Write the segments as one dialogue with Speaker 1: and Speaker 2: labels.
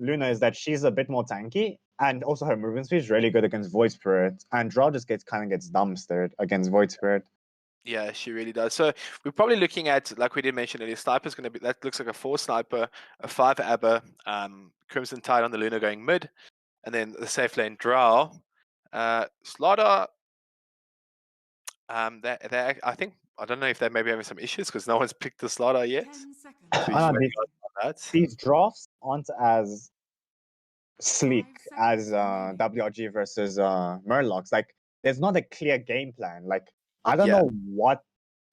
Speaker 1: Luna is that she's a bit more tanky, and also her movement speed is really good against Void Spirit, and Drow just kind of gets dumpstered against Void Spirit.
Speaker 2: Yeah, she really does. So we're probably looking at, like we did mention earlier, Sniper's going to be, that looks like a 4 Sniper, a 5 Aber, Crimson Tide on the Luna going mid, and then the safe lane Drow. Slaughter, I think, I don't know if they may be having some issues because no one's picked the Slaughter yet. So
Speaker 1: these drafts aren't as sleek as WRG versus Murlocs. Like, there's not a clear game plan. Like, I don't know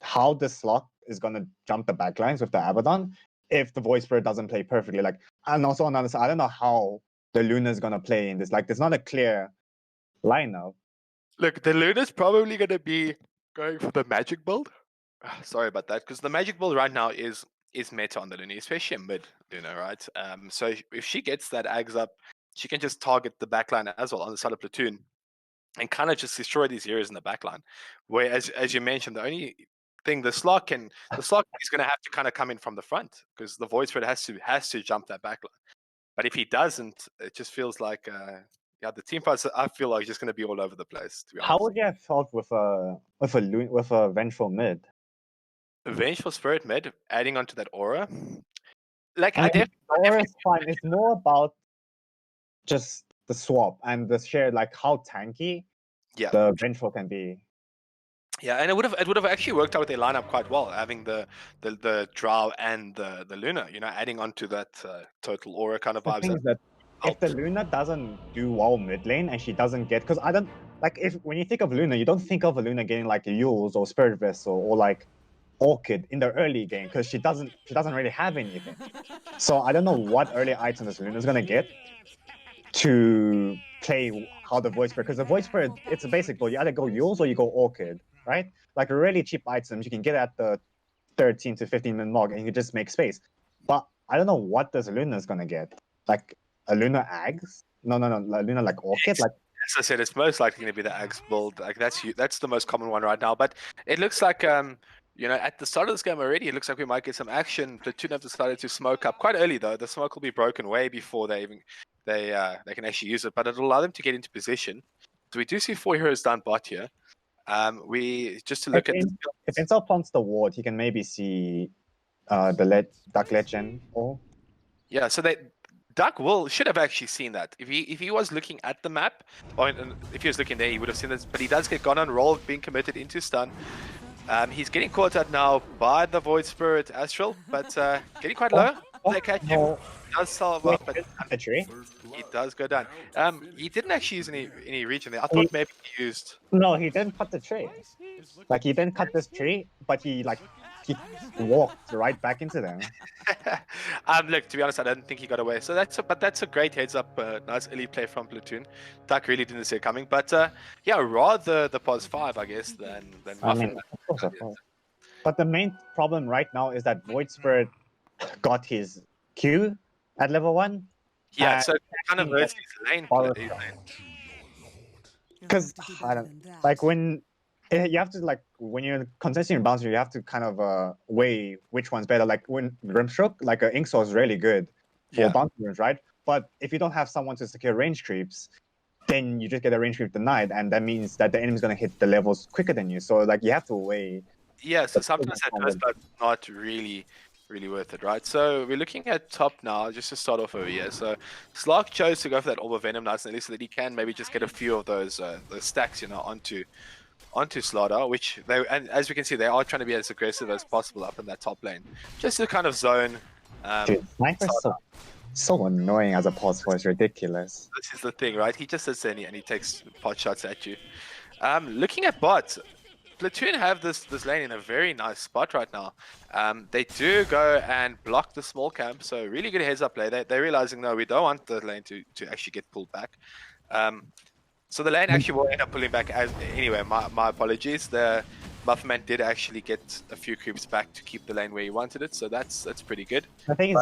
Speaker 1: how the slot is gonna jump the backlines with the Abaddon if the Void Spirit doesn't play perfectly. Like, and also on the other side, I don't know how the Luna's gonna play in this. Like, there's not a clear lineup.
Speaker 2: Look, the Luna's probably gonna be going for the magic build. Sorry about that, because the magic build right now is meta on the Luna, especially in mid Luna, right? So if she gets that Ags up, she can just target the backline as well on the side of Platoon and kind of just destroy these areas in the backline. Whereas, as you mentioned, the only thing the slot is going to have to kind of come in from the front because the Void Spirit has to jump that backline. But if he doesn't, it just feels like the team fights, I feel like, just going to be all over the place. To be honest.
Speaker 1: How would you have felt with a Vengeful mid?
Speaker 2: A Vengeful Spirit mid, adding onto that aura. Like,
Speaker 1: aura is fine. It's more about just the swap and the share, like how tanky the Vengeful can be.
Speaker 2: Yeah, and it would have actually worked out with their lineup quite well, having the Drow and the Luna, you know, adding onto that total aura kind of vibes.
Speaker 1: The thing is that if the Luna doesn't do well mid lane and she doesn't get, because I don't like, when you think of Luna, you don't think of a Luna getting like Yules or Spirit Vessel or like Orchid in the early game because she doesn't really have anything. So I don't know what early items Luna's gonna get to play how the Void Spirit, because the Void Spirit, it's a basic build. You either go Yules or you go Orchid, right? Like really cheap items you can get at the 13 to 15 min log and you can just make space. But I don't know what this Luna's gonna get. Like a Luna Ags? No, Luna like Orchid? Like,
Speaker 2: as I said, it's most likely going to be the Ags build. Like that's the most common one right now. But it looks like you know, at the start of this game already, it looks like we might get some action. Platoon have decided to smoke up quite early though. The smoke will be broken way before they can actually use it, but it'll allow them to get into position. So we do see 4 heroes down bot here. We just to look
Speaker 1: if Intel plants the ward, he can maybe see the Duck Legend or
Speaker 2: so Duck should have actually seen that. If he was looking at the map, or if he was looking there, he would have seen this. But he does get gone on roll, being committed into stun. He's getting caught out now by the Void Spirit Astral, but getting quite low. They catch him. He does solve up, but he does go down. He didn't actually use any region there. I thought maybe he used.
Speaker 1: No, he didn't cut the tree. Like, he didn't cut this tree, but he walked right back into them.
Speaker 2: Look, to be honest, I don't think he got away. So that's a great heads up. Nice early play from Platoon. Duck really didn't see it coming, but rather the pos 5, I guess, than Muffin.
Speaker 1: But the main problem right now is that Void Spirit got his Q at level 1.
Speaker 2: Yeah, so it kind of hurts his lane.
Speaker 1: Because I don't like when you have to, like, when you're contesting your bouncer, you have to kind of weigh which one's better. Like when Grimstroke, like Inksaw is really good for bouncer runes, right? But if you don't have someone to secure range creeps, then you just get a range creep denied, and that means that the enemy's gonna hit the levels quicker than you. So like you have to weigh.
Speaker 2: Yeah, so sometimes that does, but not really worth it, right? So we're looking at top now, just to start off over here. So Slark chose to go for that Orb of Venom nice and early so that he can maybe just get a few of those stacks, you know, onto Slaughter, which and as we can see, they are trying to be as aggressive as possible up in that top lane, just to kind of zone.
Speaker 1: Dude, Sniper's so annoying as a pulse for, it's ridiculous.
Speaker 2: This is the thing, right? He just sits in and he takes pot shots at you. Looking at bot, Platoon have this lane in a very nice spot right now. They do go and block the small camp, so really good heads up play. They're realizing, no, we don't want the lane to actually get pulled back. So the lane actually will end up pulling back. Anyway, my apologies. The Muffman did actually get a few creeps back to keep the lane where he wanted it, so that's pretty good.
Speaker 1: The thing is,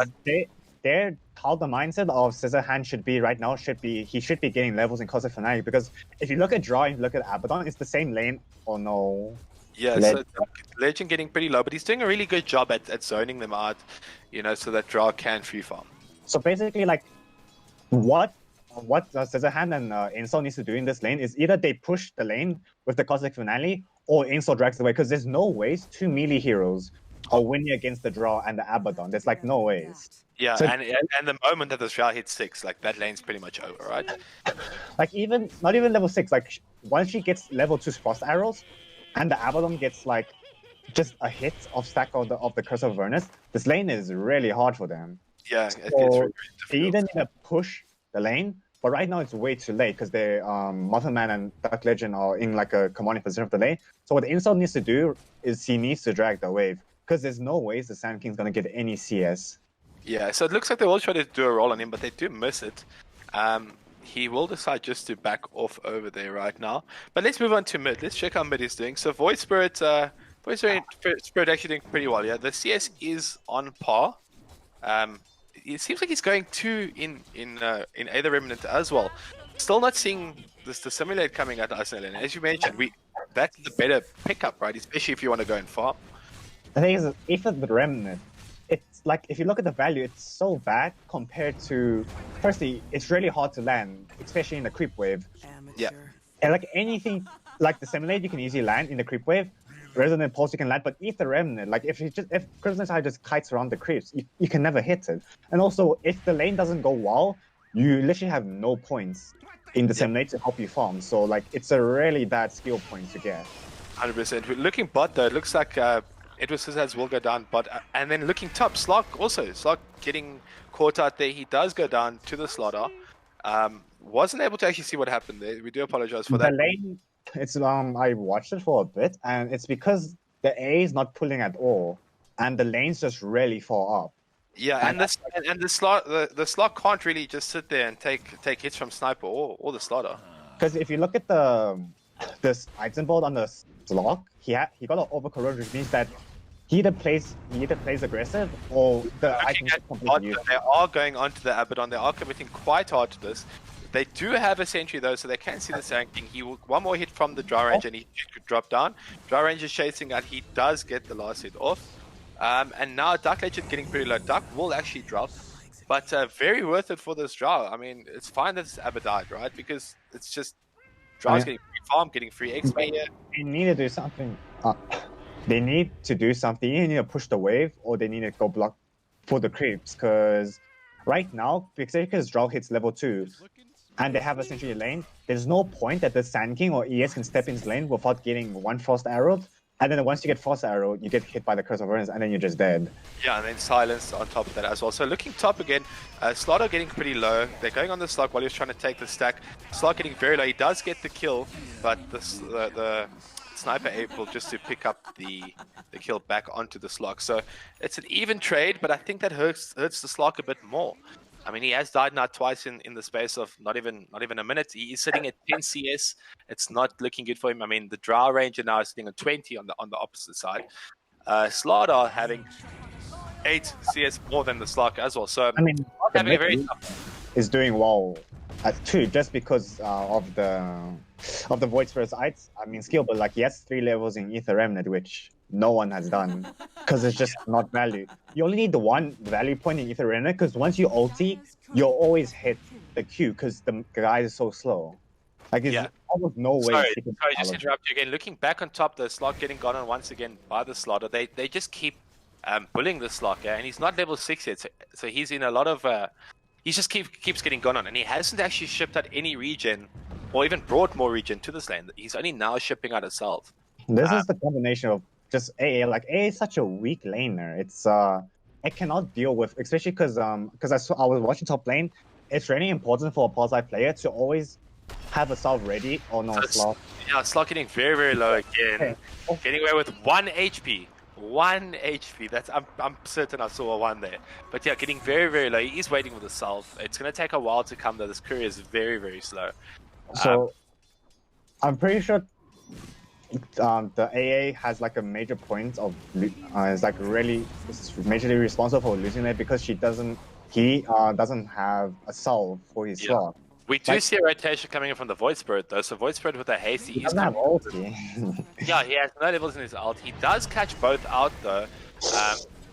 Speaker 1: how the mindset of Scissorhand should be right now he should be getting levels in Cosmic Fanatic, because if you look at Draw and you look at Abaddon, it's the same lane. Oh no.
Speaker 2: Yeah, so Legend getting pretty low, but he's doing a really good job at zoning them out, you know, so that Draw can free farm.
Speaker 1: So basically, like, What Scissorhand and Insult needs to do in this lane is either they push the lane with the Cosmic Finale or Insult drags away, because there's no ways two melee heroes are winning against the Draw and the Abaddon. There's like no ways.
Speaker 2: Yeah,
Speaker 1: So-
Speaker 2: and the moment that the Shroud hits 6, like that lane's pretty much over, right?
Speaker 1: Like not even level 6, like once she gets level 2 Frost Arrows and the Abaddon gets like just a hit of stack of the Curse of Avernus, this lane is really hard for them.
Speaker 2: Yeah,
Speaker 1: So
Speaker 2: it's really
Speaker 1: they either
Speaker 2: difficult.
Speaker 1: need to push the lane, but right now it's way too late because they Muffin Man and Dark Legend are in like a commanding position of the lane. So what the Insult needs to do is he needs to drag the wave, because there's no ways the Sand King's gonna get any CS.
Speaker 2: Yeah, so it looks like they will try to do a roll on him, but they do miss it. He will decide just to back off over there right now. But let's move on to mid. Let's check how mid is doing. So Void Spirit Spirit actually doing pretty well. Yeah, the CS is on par. It seems like he's going 2 in Aether Remnant as well. Still not seeing the Simulate coming at us, and as you mentioned, that's the better pickup, right? Especially if you want to go and farm.
Speaker 1: The thing is, if it's the Remnant, it's like, if you look at the value, it's so bad compared to, firstly, it's really hard to land, especially in the creep wave.
Speaker 2: Yeah.
Speaker 1: And like anything, like the Simulate, you can easily land in the creep wave. Resonant Pulse, you can land, but if the Remnant, like if Crimson Tide just kites around the creeps, you can never hit it. And also, if the lane doesn't go well, you literally have no points in the Simulate to help you farm. So like, it's a really bad skill point to get.
Speaker 2: 100%. Looking bot though, it looks like Edward Scissorhands will go down bot, and then looking top, Slark also. Slark getting caught out there. He does go down to the slaughter. Wasn't able to actually see what happened there. We do apologize for that.
Speaker 1: The lane, it's I watched it for a bit, and it's because the A is not pulling at all, and the lane's just really far up.
Speaker 2: Yeah, and the Slark can't really just sit there and take hits from Sniper or the slaughter.
Speaker 1: Because if you look at this item board on the Slark, he got an overcorrode, which means that he either plays aggressive or the item is completely useless.
Speaker 2: They are going onto the Abaddon. They are committing quite hard to this. They do have a sentry though, so they can see the Sand King. He will, one more hit from the Dry Range and he could drop down. Dry Range is chasing out. He does get the last hit off. And now Dark Legend getting pretty low. Dark will actually drop, but very worth it for this draw. I mean, it's fine that it's Abaddon, right? Because it's just Draw's getting free farm, getting free XP here.
Speaker 1: They need to do something. They need to do something. They need to push the wave, or they need to go block for the creeps. Because right now, because draw hits level 2, and they have essentially a lane, there's no point that the Sand King or ES can step into lane without getting one Frost Arrow. And then once you get Frost Arrow, you get hit by the Curse of Avernus, and then you're just dead.
Speaker 2: Yeah, and then Silence on top of that as well. So looking top again, Slaughter getting pretty low. They're going on the Slug while he was trying to take the stack. Slug getting very low. He does get the kill, but the Sniper able just to pick up the kill back onto the Slug. So it's an even trade, but I think that hurts the Slug a bit more. I mean, he has died now twice in the space of not even a minute. He is sitting at 10 CS. It's not looking good for him. I mean, the Drow Ranger now is sitting at 20 on the opposite side. Slaughter having 8 CS more than the Slug as well. So
Speaker 1: I mean,
Speaker 2: having a very tough.
Speaker 1: Is doing well at 2 just because of the Void Spirit's ites. I mean, skill, but like he has 3 levels in Aether Remnant, which no one has done because it's just not value. You only need the 1 value point in Aether Remnant, because once you ulti, you'll always hit the Q because the guy is so slow. Like, there's almost no way.
Speaker 2: Sorry, just interrupt you again. Looking back on top, the Slug getting gone on once again by the Slaughter. They just keep bullying the Slug, and he's not level 6 yet, so he's in a lot of. He just keeps getting gone on, and he hasn't actually shipped out any regen, or even brought more regen to this lane. He's only now shipping out himself.
Speaker 1: This is the combination of just AA. Like, AA is such a weak laner. It's it cannot deal with, especially because I was watching top lane. It's really important for a Pulsar player to always have a salve ready or no Slug.
Speaker 2: Yeah, Slug getting very, very low again. Okay. Getting away with 1 HP. 1 HP. That's I'm certain I saw a 1 there. But yeah, getting very, very low. He is waiting with the salve. It's gonna take a while to come though. This courier is very, very slow.
Speaker 1: So I'm pretty sure the AA has like a major point of is like really majorly responsible for losing it, because he doesn't have a salve for his Slug.
Speaker 2: We do see a rotation coming in from the Void Spirit though. So Void Spirit with a haste,
Speaker 1: he doesn't have ulti.
Speaker 2: Yeah, he has no levels in his ult. He does catch both out though.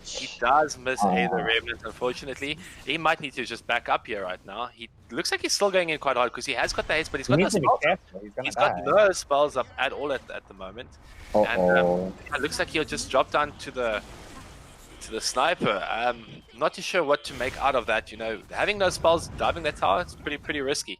Speaker 2: He does miss a the Remnant, unfortunately. He might need to just back up here right now. He looks like he's still going in quite hard because he has got the haste, but he's got no spells up. He's got no spells up at all at the moment. And it looks like he'll just drop down to the sniper. Not too sure what to make out of that. You know, having no spells, diving that tower, it's pretty risky.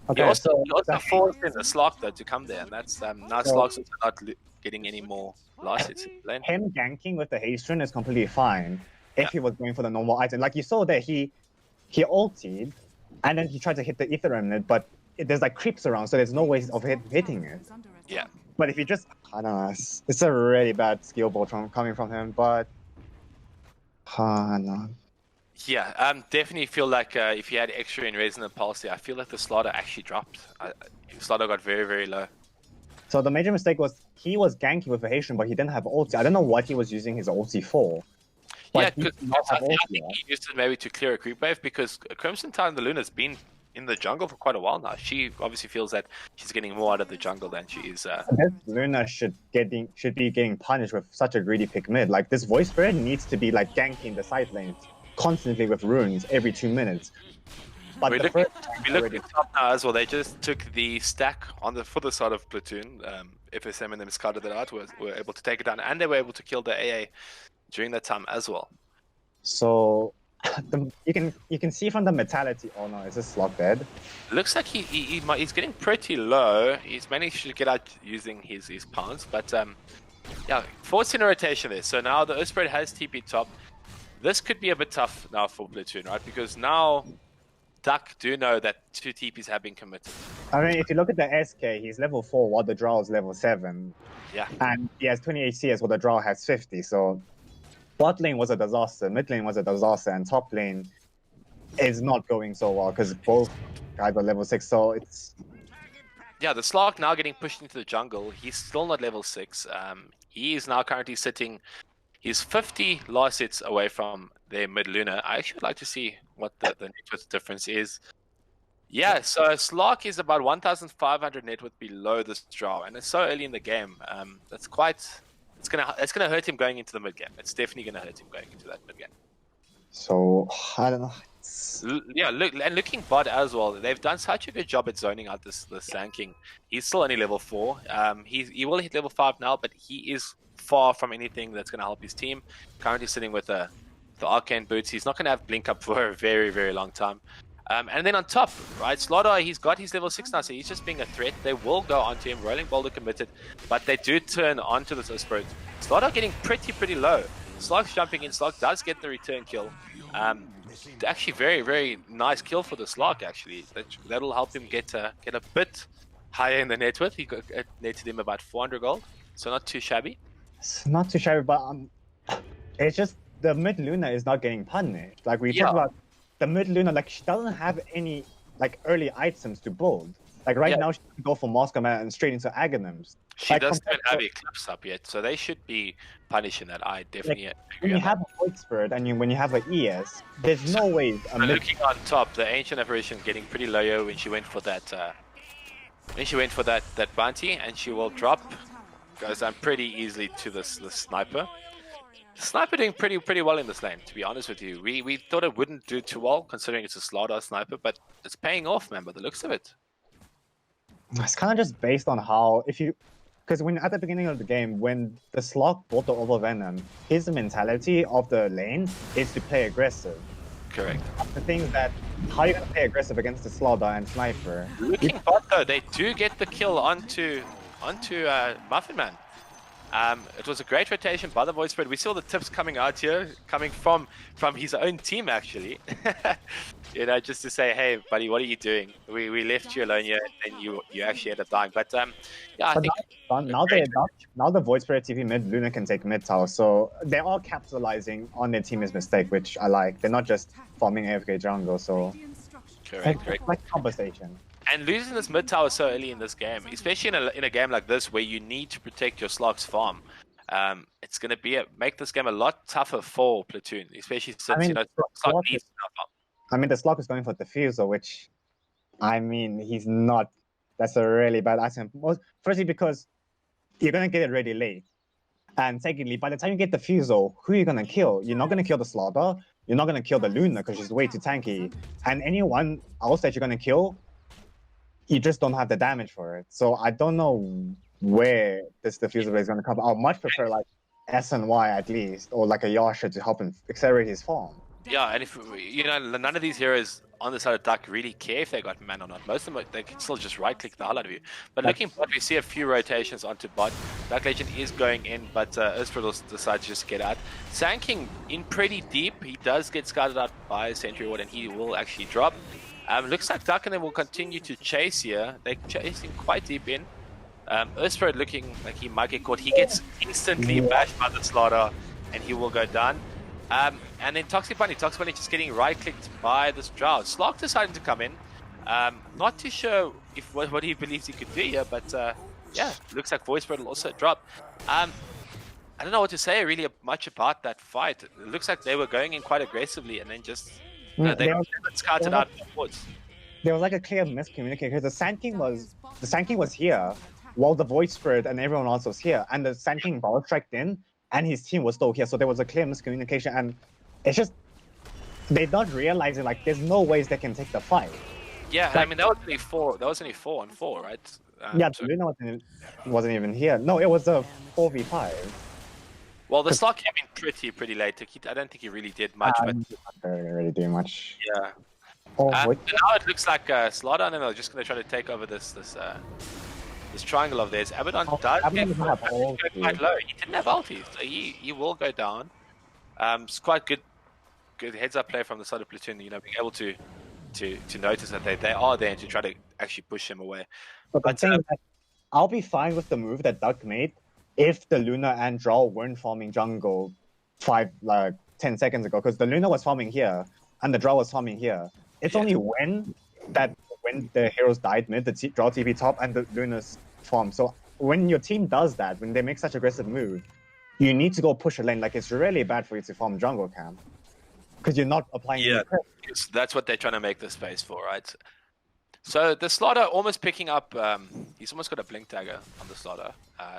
Speaker 1: Okay,
Speaker 2: he also forced in the Slark though to come there, and that's now Slark's not getting any more last hits in lane.
Speaker 1: Him ganking with the haste rune is completely fine if he was going for the normal item. Like you saw there, he ultied, and then he tried to hit the Ether Remnant, but there's like creeps around, so there's no way of hitting it.
Speaker 2: Yeah.
Speaker 1: But if you just, I don't know, it's a really bad skill ball coming from him, but no.
Speaker 2: Yeah, definitely feel like if he had extra in Resonant Pulse there, I feel like the Slaughter actually dropped. Slaughter got very low.
Speaker 1: So the major mistake was he was ganking with a Haitian, but he didn't have ulti. I don't know what he was using his ulti for.
Speaker 2: Yeah, because I think he used it maybe to clear a creep wave, because Crimson Tide the Luna's been in the jungle for quite a while now. She obviously feels that she's getting more out of the jungle than she is.
Speaker 1: This Luna should be getting punished with such a greedy pick mid. Like this voice spread needs to be like ganking the side lanes constantly with runes every 2 minutes. But
Speaker 2: we look at top now as well. They just took the stack for the side of Platoon. FSM and them scouted it out, were able to take it down, and they were able to kill the AA during that time as well.
Speaker 1: So you can see from the mentality. Oh no, is this Slot dead?
Speaker 2: Looks like he's getting pretty low. He's managed to get out using his pounds, but yeah, forced in a rotation there. So now the Earthspread has TP top. This could be a bit tough now for Platoon, right? Because now DUC do know that 2 TPs have been committed.
Speaker 1: I mean, if you look at the SK, he's level 4 while the Drow is level 7.
Speaker 2: Yeah.
Speaker 1: And he has 28 CS while the Drow has 50. So bot lane was a disaster, mid lane was a disaster, and top lane is not going so well because both guys are level 6. So it's...
Speaker 2: Yeah, the Slark now getting pushed into the jungle. He's still not level 6. He is now currently sitting... He's 50 last hits away from their mid Luna. I actually would like to see what the net worth difference is. Yeah, so Slark is about 1,500 net worth below this Drow, and it's so early in the game. That's quite. It's gonna hurt him going into the mid game. It's definitely gonna hurt him going into that mid game.
Speaker 1: So I don't know.
Speaker 2: Yeah, looking bot as well. They've done such a good job at zoning out this Sand King. He's still only level 4. He will hit level 5 now, but he is far from anything that's going to help his team. Currently sitting with the Arcane Boots. He's not going to have Blink up for a very long time. And then on top, right, Slaughter, he's got his level 6 now, so he's just being a threat. They will go onto him. Rolling Boulder committed, but they do turn onto this Spirit. Slaughter getting pretty low. Slark's jumping in. Slark does get the return kill. Actually, very nice kill for the Slark, actually. That'll help him get a bit higher in the net worth. He netted him about 400 gold, so not too shabby.
Speaker 1: It's not too shabby, but it's just the mid Luna is not getting punished. Like we talk about the mid Luna, like she doesn't have any like early items to build. Like right now, she can go for Moskomat and straight into Aghanims.
Speaker 2: She doesn't have Eclipse up yet, so they should be punishing that. I definitely agree.
Speaker 1: When you have a Void Spirit and when you have an ES, there's no way.
Speaker 2: Looking on top, the Ancient Apparition getting pretty low when she went for that. That bounty, and she will drop. Goes down pretty easily to the sniper. The sniper doing pretty well in this lane, to be honest with you. We thought it wouldn't do too well considering it's a Slaughter sniper, but it's paying off, man, by the looks of it.
Speaker 1: It's kind of just based on how, because when at the beginning of the game, when the Slug bought the Overvenom, his mentality of the lane is to play aggressive.
Speaker 2: Correct.
Speaker 1: The thing is that, how are you going to play aggressive against the Slaughter and Sniper?
Speaker 2: Looking bot though, they do get the kill onto Muffin Man. It was a great rotation by the Void Spread. We saw the tips coming out here, coming from his own team actually. You know, just to say, hey buddy, what are you doing? We left you alone here, and you actually ended up dying. But yeah, I think
Speaker 1: now the Void Spirit TP mid, Luna can take mid tower, so they're all capitalizing on their team's mistake, which I like. They're not just farming AFK jungle, so
Speaker 2: correct.
Speaker 1: Like conversation.
Speaker 2: And losing this mid tower so early in this game, especially in a game like this where you need to protect your Slug's farm, it's going to make this game a lot tougher for Platoon, especially since Slug needs to farm.
Speaker 1: I mean, the Slug is going for Diffuser, which, I mean, he's not. That's a really bad item. Firstly, because you're going to get it really late. And secondly, by the time you get the Fuso, who are you gonna kill? You're not gonna kill the Slaughter. You're not gonna kill the Luna because she's way too tanky. And anyone else that you're gonna kill, you just don't have the damage for it. So I don't know where this diffuser is gonna come. I would much prefer like S and Y at least, or like a Yasha to help him accelerate his farm.
Speaker 2: Yeah, and if you know, none of these heroes on the side of Duck really care if they got man or not. Most of them, they can still just right-click the hell out of you. But looking bot, we see a few rotations onto bot. Dark Legend is going in, but Earthspread decides to just get out. Sanking in pretty deep. He does get scouted out by Sentry Ward, and he will actually drop. Looks like Duck and them will continue to chase here. They're chasing quite deep in. Earthspread looking like he might get caught. He gets instantly bashed by the Slaughter, and he will go down. And then Toxic Bunny just getting right-clicked by this Drow. Slark deciding to come in. Not too sure if what he believes he could do here, but yeah, looks like Voice Bird will also drop. I don't know what to say really much about that fight. It looks like they were going in quite aggressively, and then just they got scouted out forwards.
Speaker 1: There was like a clear miscommunication because the Sand King was here while the Void Spirit and everyone else was here, and the Sand King power tracked in, and his team was still here. So there was a clear miscommunication, and it's just they're not realizing like there's no ways they can take the fight.
Speaker 2: Yeah, like, I mean that was only 4-on-4, right?
Speaker 1: Yeah, so Luna wasn't even here. No, it was a 4v5.
Speaker 2: Well, the Slark came in pretty late. I don't think he really did much, but
Speaker 1: didn't really do much.
Speaker 2: Yeah.
Speaker 1: Now
Speaker 2: it looks like Slaughter and them are just going to try to take over this triangle of theirs. Abaddon does get quite low. He didn't have ulti, so he will go down. It's quite good heads up play from the side of Platoon. You know, being able to notice that they are there and to try to actually push him away.
Speaker 1: But I'll be fine with the move that Duck made if the Luna and Drow weren't farming jungle 10 seconds ago, because the Luna was farming here and the Drow was farming here. It's only when the heroes died mid, the Drow TP top and the Luna's farm. So when your team does that, when they make such aggressive move, you need to go push a lane. Like, it's really bad for you to farm jungle camp because you're not applying.
Speaker 2: Yeah, that's what they're trying to make the space for, right? So the Slaughter almost picking up, he's almost got a blink dagger on the Slaughter.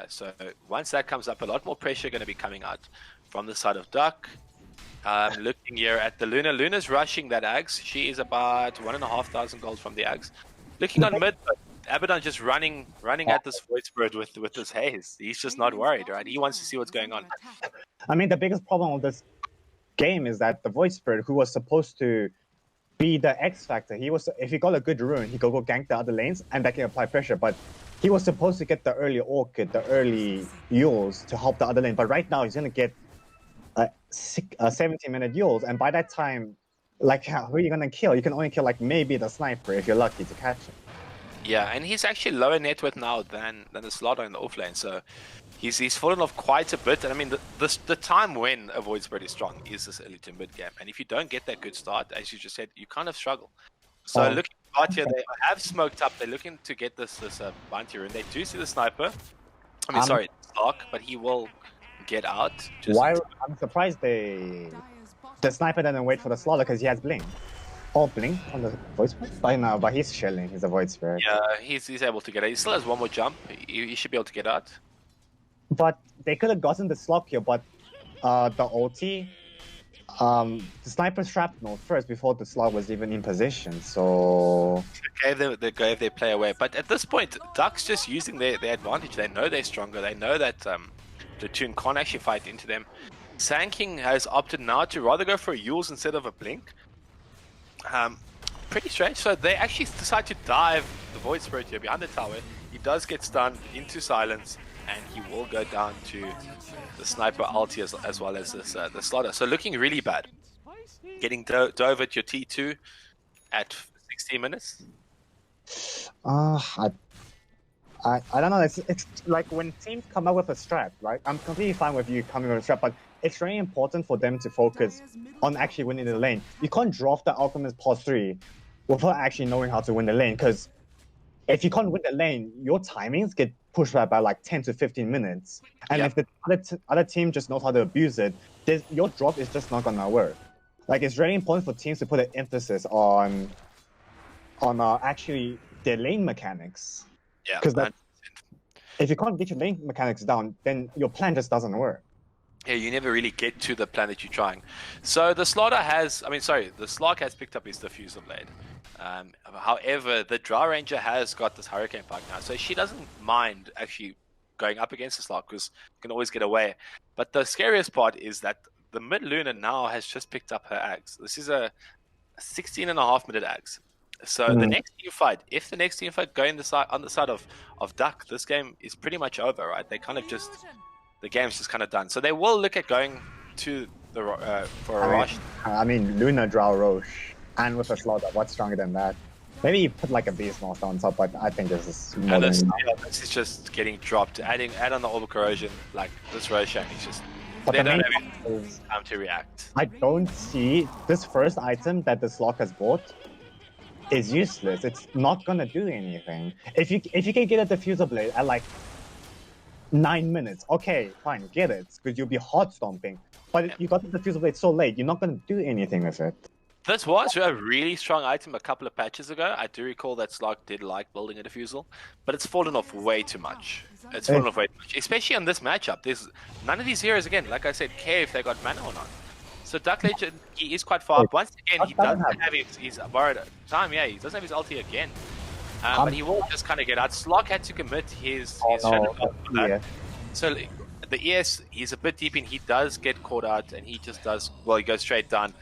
Speaker 2: So once that comes up, a lot more pressure going to be coming out from the side of Duck. Looking here at the Luna. Luna's rushing that Ags. She is about 1,500 gold from the Ags. Looking on mid, but Abaddon just running at this Void Spirit with this haze. He's just not worried, right? He wants to see what's going on.
Speaker 1: I mean, the biggest problem with this game is that the Void Spirit, who was supposed to be the X factor, if he got a good rune, he could go gank the other lanes and that can apply pressure. But he was supposed to get the early Orchid, the early Yules to help the other lane. But right now he's gonna get 17-minute Yules, and by that time, like, who are you gonna kill? You can only kill like maybe the sniper if you're lucky to catch him.
Speaker 2: Yeah, and he's actually lower net worth now than the Slaughter in the offlane, so he's fallen off quite a bit. And I mean, the time when a Void Spirit is strong is this early to mid game, and if you don't get that good start, as you just said, you kind of struggle. So looking out here, they have smoked up. They're looking to get this bounty rune. They do see the sniper. I mean, sorry, Slark, but he will get out.
Speaker 1: I'm surprised the sniper didn't wait for the Slaughter because he has blink. Blink on the Void Spirit? But he's chilling. He's a Void Spirit.
Speaker 2: Yeah, he's able to get out. He still has one more jump. He should be able to get out.
Speaker 1: But they could have gotten the Slug here, but the ulti, the sniper shrapnel first before the Slug was even in position, so
Speaker 2: they gave their play away. But at this point, Duck's just using their advantage. They know they're stronger. They know that Platoon can't actually fight into them. Sand King has opted now to rather go for a Yules instead of a blink. Pretty strange. So they actually decide to dive the Void Spirit here behind the tower. He does get stunned into silence, and he will go down to the sniper ulti as well as this the Slaughter. So looking really bad. Getting dove at your T2 at 16 minutes.
Speaker 1: I don't know. It's like when teams come up with a strat, right? I'm completely fine with you coming with a strat, but it's very important for them to focus on actually winning the lane. You can't draft the Alchemist Pulse 3 without actually knowing how to win the lane, because if you can't win the lane, your timings get pushed back by like 10 to 15 minutes. And if the other team just knows how to abuse it, your drop is just not gonna work. Like, it's really important for teams to put an emphasis on actually their lane mechanics.
Speaker 2: Yeah,
Speaker 1: if you can't get your lane mechanics down, then your plan just doesn't work.
Speaker 2: Yeah, you never really get to the plan that you're trying. So the Slaughter has, the Slark has picked up his Diffuser Blade. However, the Drow Ranger has got this Hurricane Pike now, so she doesn't mind actually going up against the Slark because you can always get away. But the scariest part is that the mid Luna now has just picked up her Ags. This is a 16.5-minute Ags. So the next team fight, if the next team fight go on the side of DUC, this game is pretty much over, right? They kind of just, the game's just kind of done. So they will look at going to the for a rush.
Speaker 1: I mean, Luna, Drow, Roche, and with a Slaughter, what's stronger than that? Maybe you put like a Beast Master on top, but I think this is more than enough.
Speaker 2: Yeah, this is just getting dropped. Add on the Orbital Corrosion, like this Roshan is just,
Speaker 1: But
Speaker 2: they
Speaker 1: the
Speaker 2: don't
Speaker 1: main
Speaker 2: have time to react.
Speaker 1: I don't see this first item that the Slog has bought is useless. It's not gonna do anything. If you can get a Diffuser Blade at like 9 minutes, okay, fine, get it, because you'll be hot stomping. But you got the Diffuser Blade so late, you're not gonna do anything with it.
Speaker 2: This was a really strong item a couple of patches ago. I do recall that Slug did like building a Diffusal, but it's fallen off way too much. It's fallen off way too much, especially on this matchup. There's none of these heroes, again, like I said, care if they got mana or not. So Duck Legend, he is quite far. Once again, he doesn't have his borrowed time. Yeah, he doesn't have his ulti again. But he will just kind of get out. Slog had to commit his Shadow Clone for that. So the ES, he's a bit deep in. He does get caught out, and he just does, well, he goes straight down.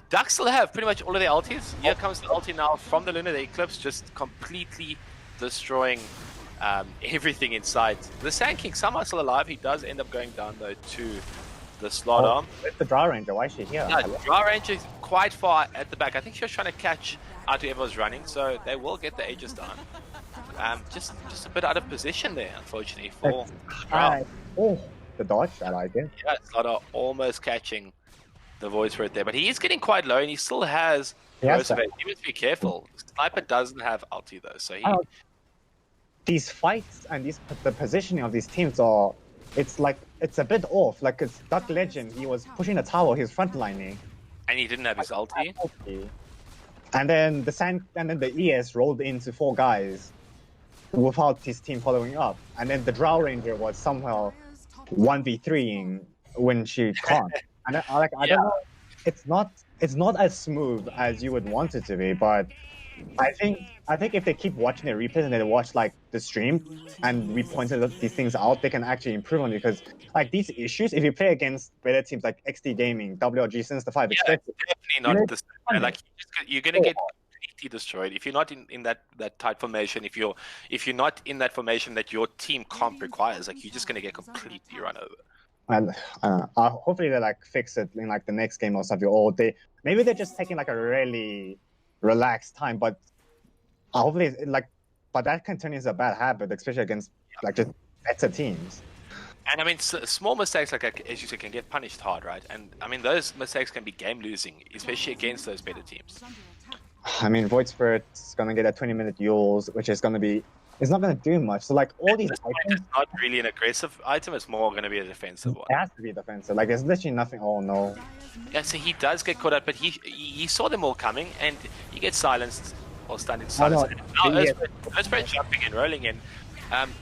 Speaker 2: Duck still have pretty much all of their ultis. Here comes the ulti now from the Luna, the Eclipse, just completely destroying everything inside. The Sand King somehow still alive. He does end up going down, though, to the slot arm.
Speaker 1: Where's the Drow Ranger? Why is she here?
Speaker 2: Yeah, Drow Ranger is quite far at the back. I think she was trying to catch out whoever was running, so they will get the Aegis down. Just a bit out of position there, unfortunately, for Drow.
Speaker 1: Oh, the dodge, I like it.
Speaker 2: Yeah, Slaughter almost catching the Void Spirit there, but he is getting quite low, and he still has Rose of Age. He must be careful. Sniper doesn't have ulti though, so he.
Speaker 1: These fights and the positioning of these teams are, it's a bit off. Like it's Duck Legend, he was pushing the tower, he was frontlining,
Speaker 2: and he didn't have his ulti.
Speaker 1: And then the ES rolled into 4 guys without his team following up, and then the Drow Ranger was somehow 1v3ing when she can't. And I don't know, it's not as smooth as you would want it to be, but I think if they keep watching the replays and they watch like the stream and we pointed these things out, they can actually improve on it, because like these issues, if you play against better teams like XD Gaming, WRG since the 5,
Speaker 2: definitely not the same. Like you're gonna get completely destroyed if you're not in that tight formation. If you're not in that formation that your team comp requires, like you're just gonna get completely run over.
Speaker 1: And hopefully they like fix it in like the next game or something, or maybe they're just taking like a really relaxed time, but hopefully but that can turn into a bad habit, especially against like just better teams.
Speaker 2: And I mean, small mistakes like as you said can get punished hard, right? And I mean those mistakes can be game losing, especially against those better teams.
Speaker 1: I mean, Void Spirit's gonna get a 20-minute Yules, which is gonna be, it's not going to do much. So, like, all these items...
Speaker 2: It's not really an aggressive item. It's more going to be a defensive one.
Speaker 1: It has to be defensive. Like, there's literally nothing... Oh, no.
Speaker 2: Yeah, so he does get caught out, but he saw them all coming, and he gets silenced, or stunned in silence.
Speaker 1: Oh, no.
Speaker 2: Let's try jumping and rolling in.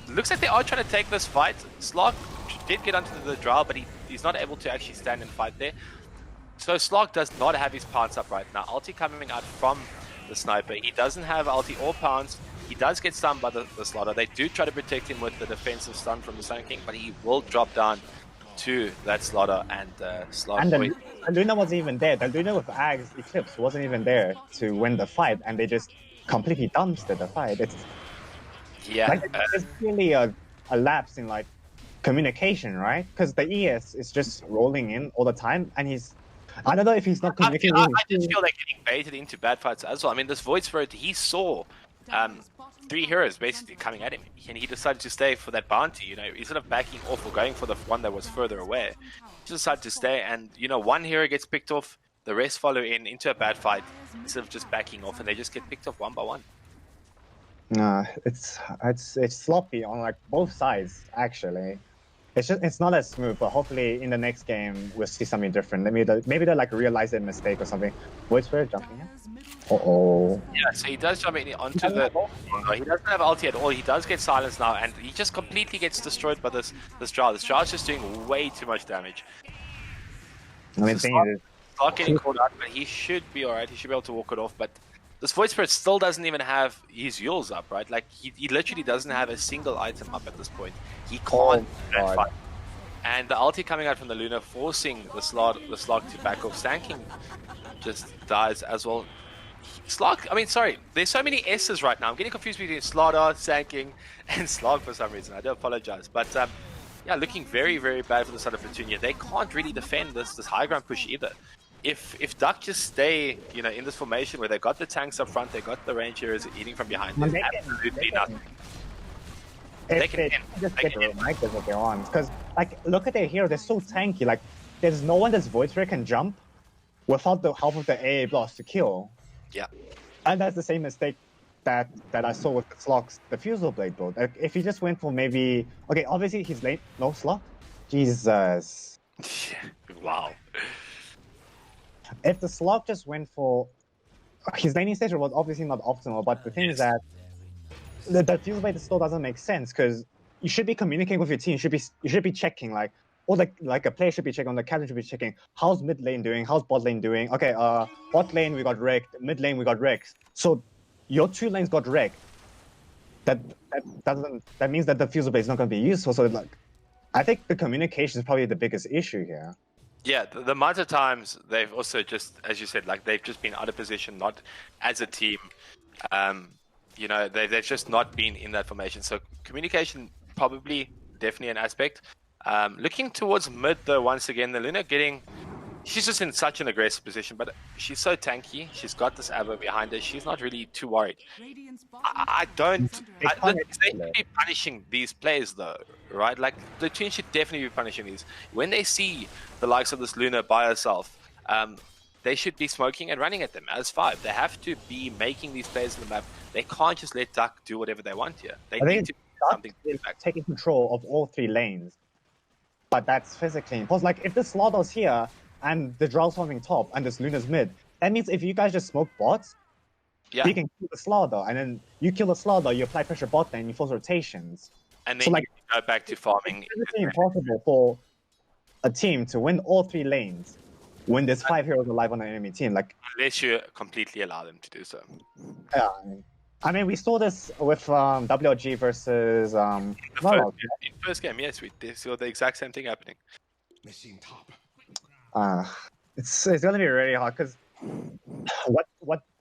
Speaker 2: Looks like they are trying to take this fight. Slog did get onto the Drow, but he's not able to actually stand and fight there. So Slog does not have his pounce up right now. Ulti coming out from the Sniper. He doesn't have ulti or pounce. He does get stunned by the Slaughter. They do try to protect him with the defensive stun from the Sun King, but he will drop down to that Slaughter, and Slaughter.
Speaker 1: And the Luna wasn't even there. The Luna with Ag's Eclipse wasn't even there to win the fight, and they just completely dumpstered the fight. It's there's clearly a lapse in like communication, right? Because the ES is just rolling in all the time, and I don't know if he's not communicating.
Speaker 2: I just feel like getting baited into bad fights as well. I mean, this Void Spirit, he saw 3 heroes basically coming at him, and he decided to stay for that bounty. You know, instead of backing off or going for the one that was further away, he decided to stay. And you know, one hero gets picked off, the rest follow into a bad fight instead of just backing off, and they just get picked off one by one.
Speaker 1: Nah, it's sloppy on like both sides actually. it's not as smooth, but hopefully in the next game we'll see something different. Maybe they like realize their mistake or something. Void Spirit jumping in.
Speaker 2: Yeah, so he does jump in onto the. He doesn't have ulti at all. He does get silenced now, and he just completely gets destroyed by this Drow. This Drow is just doing way too much damage.
Speaker 1: I mean,
Speaker 2: Not getting caught out, but he should be alright. He should be able to walk it off. But this Void Spirit still doesn't even have his Yules up, right? Like he literally doesn't have a single item up at this point. He can't fight. And the ulti coming out from the Luna, forcing the slog to back off. Stanking just dies as well. Slog, I mean, sorry, there's so many S's right now. I'm getting confused between Slaughter, Stanking, and Slog for some reason. I do apologize. But yeah, looking very, very bad for the side of Petunia. They can't really defend this high ground push either. If DUC just stay, you know, in this formation where they got the tanks up front, they got the range heroes eating from behind, there's absolutely nothing.
Speaker 1: They can just get the mic as they want. Because, like, look at their hero, they're so tanky. Like, there's no one that's Void Spirit can jump without the help of the AA blast to kill.
Speaker 2: Yeah.
Speaker 1: And that's the same mistake that I saw with the Slog's Diffusal Blade build. Like, if he just went for maybe... Okay, obviously he's late. No Slog? Jesus.
Speaker 2: Wow.
Speaker 1: If the Slog just went for... His laning stage was obviously not optimal, but the thing is that the Diffusal Blade still doesn't make sense, because you should be communicating with your team. You should be checking, like... Or like a player should be checking, the captain should be checking, how's mid lane doing, how's bot lane doing? Okay, bot lane we got wrecked, mid lane we got wrecked. So your two lanes got wrecked. That means that the Diffusal Blade is not going to be useful. So like, I think the communication is probably the biggest issue here.
Speaker 2: Yeah, the amount of times they've also just, as you said, like they've just been out of position, not as a team. You know, they've just not been in that formation. So communication probably definitely an aspect. Looking towards mid though, once again, the Luna she's just in such an aggressive position, but she's so tanky. She's got this Abba behind her. She's not really too worried. They should be punishing these players though, right? Like the team should definitely be punishing these. When they see the likes of this Luna by herself, they should be smoking and running at them as 5. They have to be making these players in the map. They can't just let DUC do whatever they want here. They need to do something.
Speaker 1: Taking control of all 3 lanes. But that's physically impossible. Like, if the Slaughter's here, and the Drow's farming top, and this Luna's mid, that means if you guys just smoke bots, you can kill the Slaughter, and then you kill the Slaughter, you apply pressure bot lane, you force rotations.
Speaker 2: And then you go back to farming.
Speaker 1: It's physically impossible for a team to win all 3 lanes when there's 5 heroes alive on an enemy team. Like,
Speaker 2: unless you completely allow them to do so.
Speaker 1: Yeah. I mean, we saw this with WLG versus
Speaker 2: in first game, yes, we saw the exact same thing happening.
Speaker 3: Machine top.
Speaker 1: It's gonna be really hard, because what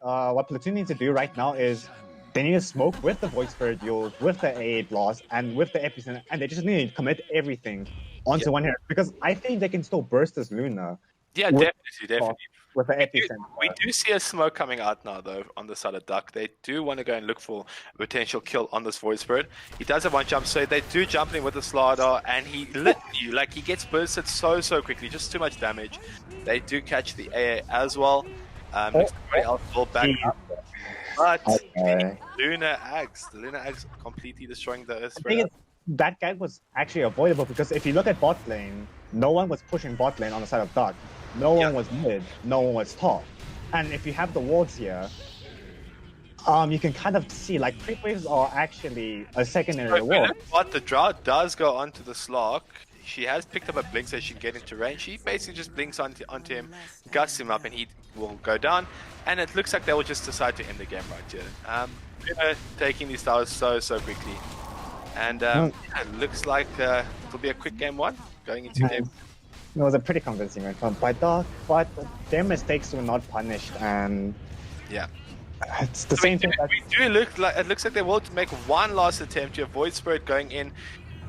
Speaker 1: Pl4toon needs to do right now is they need to smoke with the Void Spirit Yules, with the AA blast, and with the Epicenter, and they just need to commit everything onto one hero, because I think they can still burst this Luna.
Speaker 2: Yeah, definitely.
Speaker 1: With the Epicenter.
Speaker 2: We do see a smoke coming out now, though, on the side of DUC. They do want to go and look for a potential kill on this Void Spirit. He does have one jump, so they do jump in with the Slaughter, and he literally, like, he gets bursted so quickly, just too much damage. They do catch the AA as well. Everybody else will back up. But Luna Axe, the Luna Axe completely destroying the Earth Spirit.
Speaker 1: That guy was actually avoidable, because if you look at bot lane, no one was pushing bot lane on the side of DUC. No one was mid, no one was top. And if you have the wards here, you can kind of see, like, creep waves are actually a secondary ward.
Speaker 2: But the Drow does go onto the Slog. She has picked up a blink so she can get into range. She basically just blinks onto him, gusts him up, and he will go down. And it looks like they will just decide to end the game right here. Taking these towers so quickly. And it looks like it'll be a quick game 1 going into game.
Speaker 1: It was a pretty convincing win by DUC, but their mistakes were not punished, and
Speaker 2: yeah,
Speaker 1: it's the same thing.
Speaker 2: It looks like they will make one last attempt to avoid Spirit going in,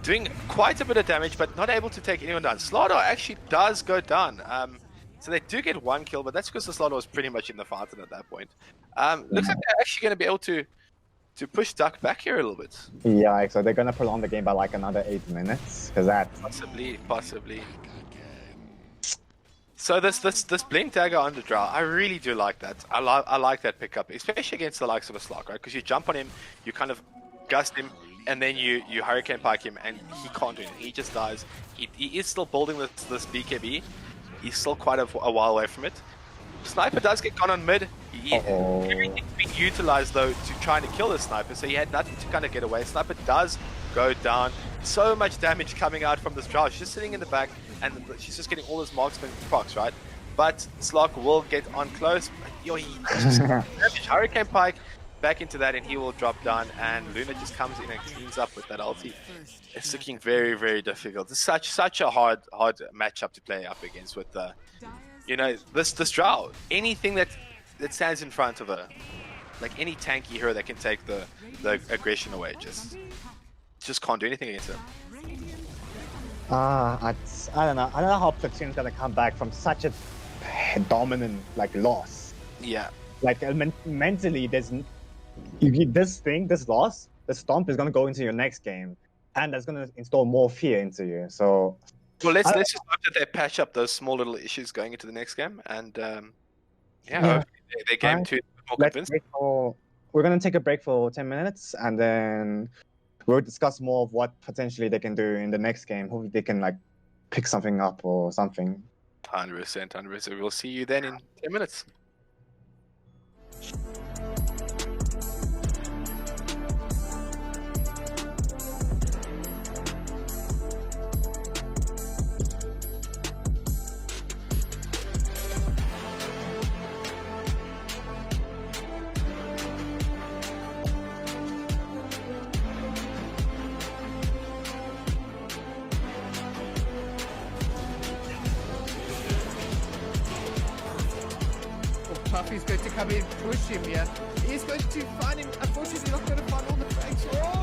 Speaker 2: doing quite a bit of damage, but not able to take anyone down. Slaughter actually does go down. So they do get 1 kill, but that's because the Slaughter was pretty much in the fountain at that point. Looks like they're actually going to be able to push DUC back here a little bit.
Speaker 1: Yeah, so they're going to prolong the game by like another 8 minutes, because that's
Speaker 2: possibly. So this blink dagger on the Drow, I really do like that. I like that pickup, especially against the likes of a Slog, right? Because you jump on him, you kind of gust him, and then you Hurricane Pike him, and he can't do anything. He just dies. He is still building this BKB. He's still quite a while away from it. Sniper does get gone on mid. Everything's being utilized though to trying to kill the sniper, so he had nothing to kind of get away. Sniper does go down. So much damage coming out from this Drow. She's just sitting in the back, and she's just getting all this marksman procs, right? But Slock will get on close. Yo, he just damage. Hurricane Pike back into that, and he will drop down, and Luna just comes in and cleans up with that ulti. It's looking very, very difficult. It's such a hard matchup to play up against with you know, this Drow. Anything that stands in front of her, like any tanky hero that can take the aggression away, just can't do anything against her.
Speaker 1: I don't know. I don't know how Platoon's gonna come back from such a dominant like loss.
Speaker 2: Yeah.
Speaker 1: Like mentally, this loss, the stomp is gonna go into your next game, and that's gonna install more fear into you. So.
Speaker 2: Well, let's just hope that they patch up those small little issues going into the next game, and yeah. Their game two more convincing.
Speaker 1: We're gonna take a break for 10 minutes, and then we'll discuss more of what potentially they can do in the next game. Hopefully, they can like pick something up or something.
Speaker 2: 100%. We'll see you then in 10 minutes.
Speaker 3: Puffy's going to come in, push him here. He's going to find him. Unfortunately, not going to find all the frags. Oh!